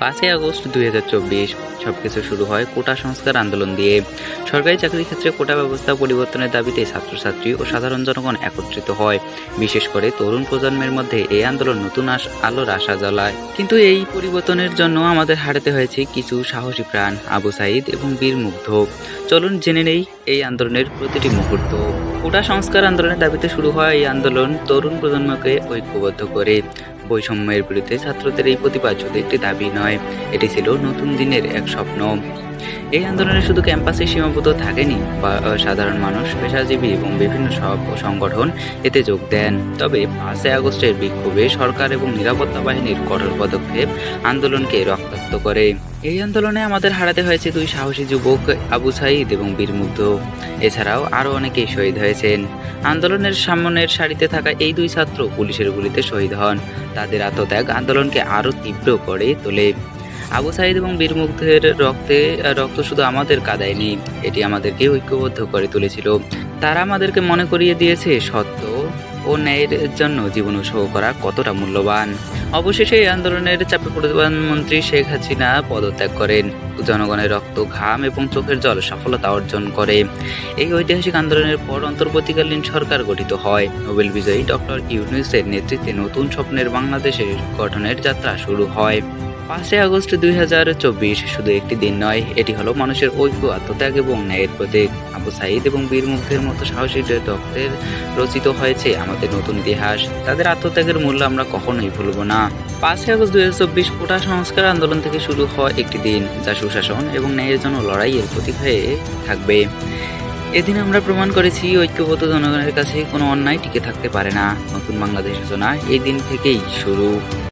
5ই August 2024 সবকিছু শুরু হয় কোটা সংস্কার আন্দোলন দিয়ে। সরকারি চাকরির ক্ষেত্রে কোটা ব্যবস্থা পরিবর্তনের দাবিতে ছাত্রছাত্রী ও সাধারণ জনগণ একত্রিত হয়। বিশেষ করে তরুণ প্রজন্মের মধ্যে এই আন্দোলন নতুন আলোর আশা জ্বালায়। কিন্তু এই পরিবর্তনের জন্য আমাদের হারাতে হয়েছে কিছু সাহসী প্রাণ, আবু সাঈদ এবং বীর মুগ্ধ। চলুন জেনে নেই এই আন্দোলনের প্রতিটি মুহূর্ত। কোটা সংস্কার আন্দোলনের দাবিতে শুরু হয় এই আন্দোলন তরুণ প্রজন্মকে ঐক্যবদ্ধ করে। বৈষম্যের বিরুদ্ধে ছাত্রদের এই প্রতিবাদ শুধু একটি দাবি নয়, এটি ছিল নতুন দিনের এক স্বপ্ন। এই আন্দোলনে শুধু ক্যাম্পাসে সীমাবদ্ধ থাকেনি, বা সাধারণ মানুষ, পেশাজীবী এবং বিভিন্ন সংগঠন এতে যোগ দেন। তবে 5ই আগস্টের বিক্ষোভে সরকার এবং নিরাপত্তা বাহিনীর কঠোর পদক্ষেপ আন্দোলনকে রক্তাক্ত করে। এই আন্দোলনে আমাদের হারাতে হয়েছে দুই সাহসী যুবক, আবু সাঈদ এবং বীর মুগ্ধ। এছাড়াও আরও অনেকেই শহীদ হয়েছেন। আন্দোলনের সামনের সারিতে থাকা এই দুই ছাত্র পুলিশের গুলিতে শহীদ হন। তাদের আত্মত্যাগ আন্দোলনকে আরও তীব্র করে তোলে। আবু সাঈদ এবং বীর মুগ্ধের রক্ত শুধু আমাদের কাঁদায়নি, এটি আমাদেরকে ঐক্যবদ্ধ করে তুলেছিল। তারা আমাদেরকে মনে করিয়ে দিয়েছে সত্য ও ন্যায়ের জন্য জীবন উৎসর্গ করা কতটা মূল্যবান। অবশেষে এই আন্দোলনের চাপে প্রধানমন্ত্রী শেখ হাসিনা পদত্যাগ করেন। জনগণের রক্ত, ঘাম এবং চোখের জল সফলতা অর্জন করে। এই ঐতিহাসিক আন্দোলনের পর অন্তর্বর্তীকালীন সরকার গঠিত হয়। নোবেল বিজয়ী ডক্টর ইউনূসের নেতৃত্বে নতুন স্বপ্নের বাংলাদেশের গঠনের যাত্রা শুরু হয়। 5ই আগস্ট 2024 শুধু একটি দিন নয়, এটি হলো মানুষের ঐক্য, আত্মত্যাগ এবং ন্যায়ের প্রতীক। আবু সাঈদ এবং বীর মুগ্ধের মতো সাহসীদের রক্তের রচিত হয়েছে আমাদের নতুন ইতিহাস। তাদের আত্মত্যাগের মূল্য আমরা কখনোই ভুলব না। 5ই আগস্ট 2024 কোটা সংস্কার আন্দোলন থেকে শুরু হয় একটি দিন, যা সুশাসন এবং ন্যায়ের জন্য লড়াইয়ের প্রতীক হয়ে থাকবে। এদিন আমরা প্রমাণ করেছি ঐক্যবদ্ধ জনগণের কাছে কোনো অন্যায় টিকে থাকতে পারে না। নতুন বাংলাদেশ যোজনা এই দিন থেকেই শুরু।